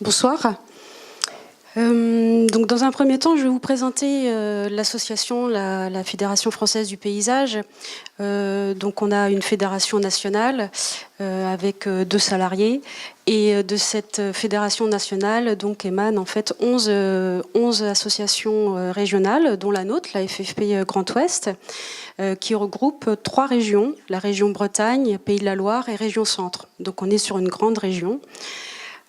Bonsoir. Donc dans un premier temps, je vais vous présenter l'association, la Fédération française du paysage. Donc on a une fédération nationale avec 2 salariés. Et de cette fédération nationale donc, émanent en fait 11 associations régionales, dont la nôtre, la FFP Grand Ouest, qui regroupe 3 régions, la région Bretagne, Pays de la Loire et région Centre. Donc on est sur une grande région.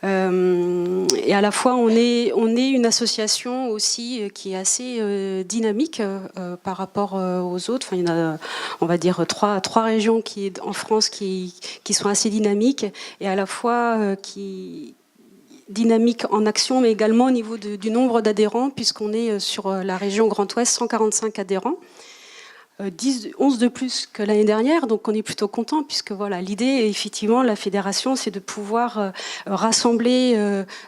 Et à la fois, on est une association aussi qui est assez dynamique par rapport aux autres. Enfin, il y en a, on va dire, trois régions en France qui sont assez dynamiques et à la fois qui dynamique en action, mais également au niveau du nombre d'adhérents, puisqu'on est sur la région Grand Ouest, 145 adhérents. 11 de plus que l'année dernière, donc on est plutôt content puisque voilà, l'idée, effectivement, la fédération, c'est de pouvoir rassembler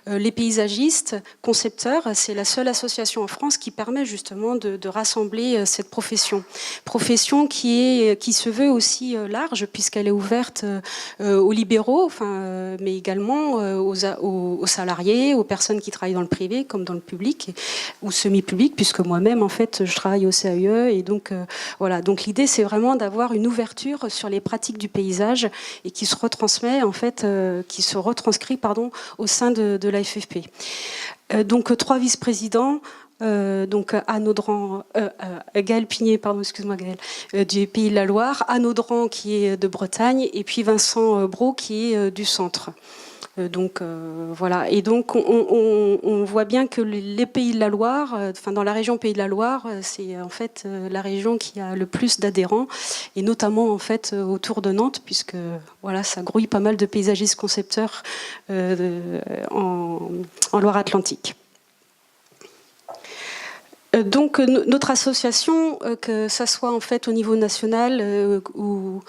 les paysagistes, concepteurs. C'est la seule association en France qui permet justement de rassembler cette profession qui se veut aussi large puisqu'elle est ouverte aux libéraux, enfin, mais également aux salariés, aux personnes qui travaillent dans le privé comme dans le public ou semi-public, puisque moi-même, en fait, je travaille au CAE et donc voilà, donc l'idée c'est vraiment d'avoir une ouverture sur les pratiques du paysage et qui se retransmet en fait, qui se retranscrit au sein de la FFP. Donc 3 vice-présidents. Donc Anne Audran, Gaël Pigné, pardon, excuse-moi Gaël, du Pays de la Loire, Anne Audran qui est de Bretagne et puis Vincent Brault qui est du centre. Donc voilà, et donc on voit bien que les Pays de la Loire, enfin dans la région Pays de la Loire, c'est en fait la région qui a le plus d'adhérents, et notamment en fait autour de Nantes, puisque voilà, ça grouille pas mal de paysagistes concepteurs en Loire-Atlantique. Donc notre association, que ça soit en fait au niveau national ou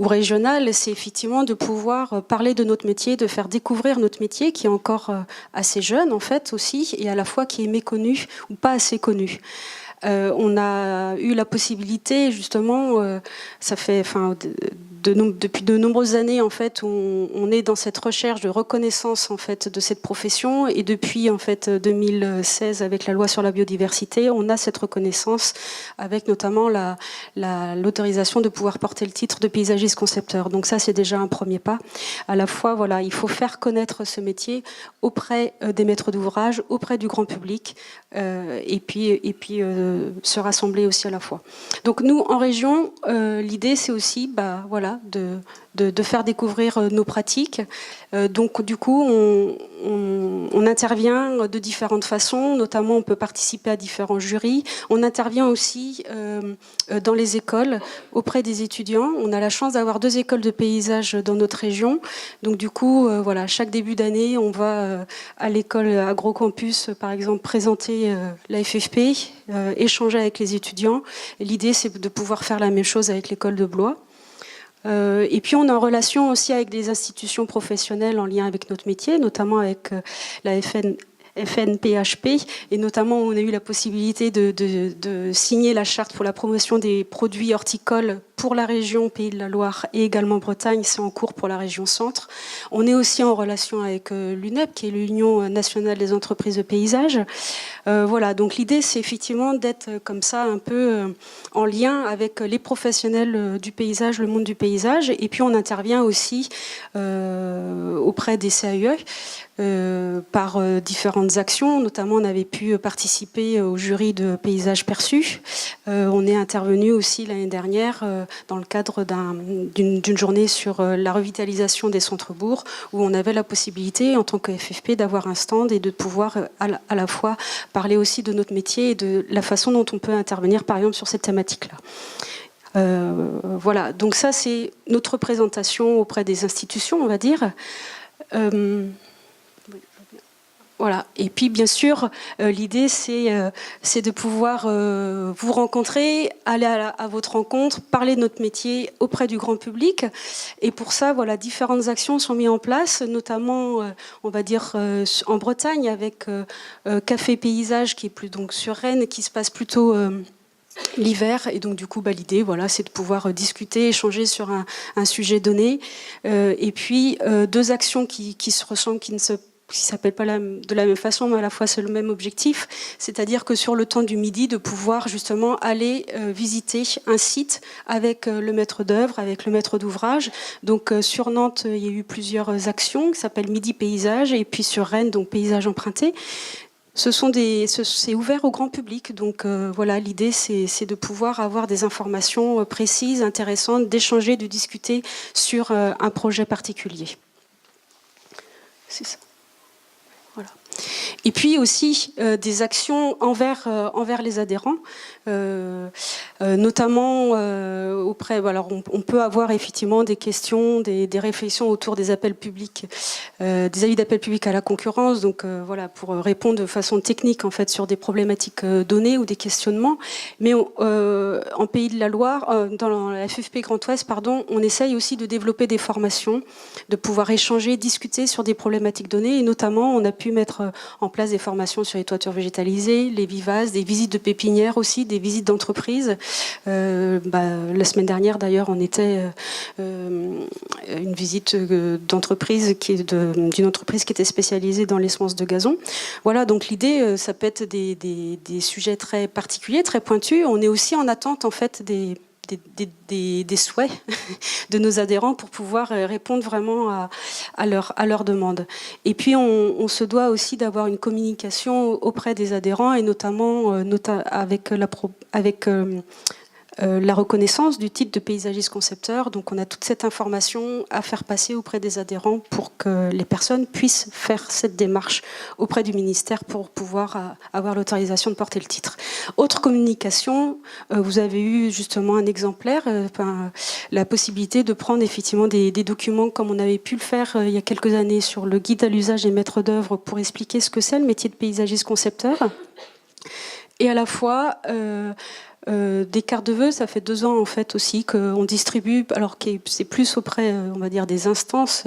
régional, c'est effectivement de pouvoir parler de notre métier, de faire découvrir notre métier qui est encore assez jeune en fait aussi, et à la fois qui est méconnu ou pas assez connu. On a eu la possibilité justement, ça fait, enfin, depuis de nombreuses années en fait, on est dans cette recherche de reconnaissance en fait de cette profession, et depuis en fait 2016 avec la loi sur la biodiversité, on a cette reconnaissance avec notamment l'autorisation de pouvoir porter le titre de paysagiste concepteur. Donc ça c'est déjà un premier pas. À la fois voilà, il faut faire connaître ce métier auprès des maîtres d'ouvrage, auprès du grand public, et puis se rassembler aussi à la fois. Donc nous en région, l'idée c'est aussi voilà, de faire découvrir nos pratiques. Donc du coup, on intervient de différentes façons, notamment on peut participer à différents jurys. On intervient aussi dans les écoles, auprès des étudiants. On a la chance d'avoir 2 écoles de paysage dans notre région. Donc du coup, voilà, chaque début d'année, on va à l'école Agrocampus, par exemple, présenter la FFP, échanger avec les étudiants. L'idée, c'est de pouvoir faire la même chose avec l'école de Blois. Et puis on est en relation aussi avec des institutions professionnelles en lien avec notre métier, notamment avec la FNPHP, et notamment on a eu la possibilité de signer la charte pour la promotion des produits horticoles pour la région Pays de la Loire et également Bretagne, c'est en cours pour la région Centre. On est aussi en relation avec l'UNEP, qui est l'Union nationale des entreprises de paysage. Voilà, donc l'idée c'est effectivement d'être comme ça un peu en lien avec les professionnels du paysage, le monde du paysage, et puis on intervient aussi auprès des CAE par différentes actions. Notamment on avait pu participer au jury de paysage perçu. On est intervenu aussi l'année dernière dans le cadre d'une journée sur la revitalisation des centres-bourgs, où on avait la possibilité en tant que FFP d'avoir un stand et de pouvoir à la fois parler aussi de notre métier et de la façon dont on peut intervenir par exemple sur cette thématique-là. Voilà, donc ça c'est notre présentation auprès des institutions, on va dire. Voilà. Et puis bien sûr, l'idée c'est de pouvoir vous rencontrer, aller à votre rencontre, parler de notre métier auprès du grand public. Et pour ça, voilà, différentes actions sont mises en place, notamment, on va dire, en Bretagne avec Café Paysage qui est plus donc sur Rennes, qui se passe plutôt l'hiver, et donc du coup l'idée voilà, c'est de pouvoir discuter, échanger sur un sujet donné, et puis 2 actions qui se ressemblent, qui ne se s'appelle pas de la même façon, mais à la fois c'est le même objectif, c'est-à-dire que sur le temps du midi, de pouvoir justement aller visiter un site avec le maître d'œuvre, avec le maître d'ouvrage. Donc sur Nantes, il y a eu plusieurs actions qui s'appellent Midi Paysage, et puis sur Rennes, donc Paysage emprunté. C'est ouvert au grand public, donc voilà, l'idée c'est de pouvoir avoir des informations précises, intéressantes, d'échanger, de discuter sur un projet particulier. C'est ça. Voilà. Et puis aussi des actions envers les adhérents, notamment auprès. Alors on peut avoir effectivement des questions, des réflexions autour des appels publics, des avis d'appel public à la concurrence. Donc voilà, pour répondre de façon technique en fait sur des problématiques données ou des questionnements. Mais en Pays de la Loire, dans la FFP Grand Ouest, pardon, on essaye aussi de développer des formations, de pouvoir échanger, discuter sur des problématiques données, et notamment on a pu mettre en place des formations sur les toitures végétalisées, les vivaces, des visites de pépinières aussi, des visites d'entreprise. La semaine dernière d'ailleurs on était une visite d'entreprise d'une entreprise qui était spécialisée dans les semences de gazon. Voilà, donc l'idée ça peut être des sujets très particuliers, très pointus. On est aussi en attente en fait des souhaits de nos adhérents pour pouvoir répondre vraiment à leurs demandes. Et puis on se doit aussi d'avoir une communication auprès des adhérents, et notamment avec la reconnaissance du titre de paysagiste concepteur. Donc on a toute cette information à faire passer auprès des adhérents pour que les personnes puissent faire cette démarche auprès du ministère pour pouvoir avoir l'autorisation de porter le titre. Autre communication, vous avez eu justement un exemplaire, la possibilité de prendre effectivement des documents comme on avait pu le faire il y a quelques années sur le guide à l'usage des maîtres d'œuvre pour expliquer ce que c'est le métier de paysagiste concepteur. Et à la fois des cartes de vœux, ça fait 2 ans en fait aussi qu'on distribue, alors que c'est plus auprès, on va dire, des instances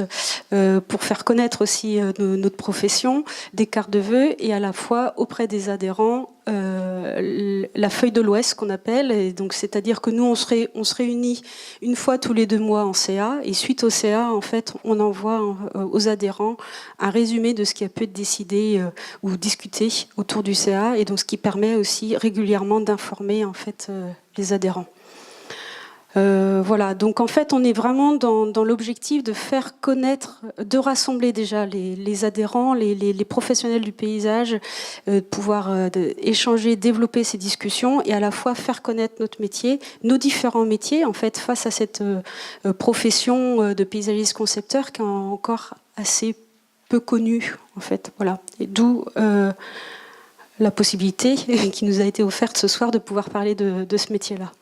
pour faire connaître aussi notre profession, des cartes de vœux, et à la fois auprès des adhérents la feuille de l'Ouest qu'on appelle, et donc c'est-à-dire que nous on se réunit une fois tous les 2 mois en CA, et suite au CA en fait on envoie aux adhérents un résumé de ce qui a pu être décidé ou discuté autour du CA, et donc ce qui permet aussi régulièrement d'informer en fait les adhérents. Voilà, donc en fait on est vraiment dans l'objectif de faire connaître, de rassembler déjà les adhérents, les professionnels du paysage, de pouvoir échanger, développer ces discussions, et à la fois faire connaître notre métier, nos différents métiers en fait face à cette profession de paysagiste concepteur qui est encore assez peu connue en fait. Voilà, et d'où la possibilité qui nous a été offerte ce soir de pouvoir parler de ce métier-là.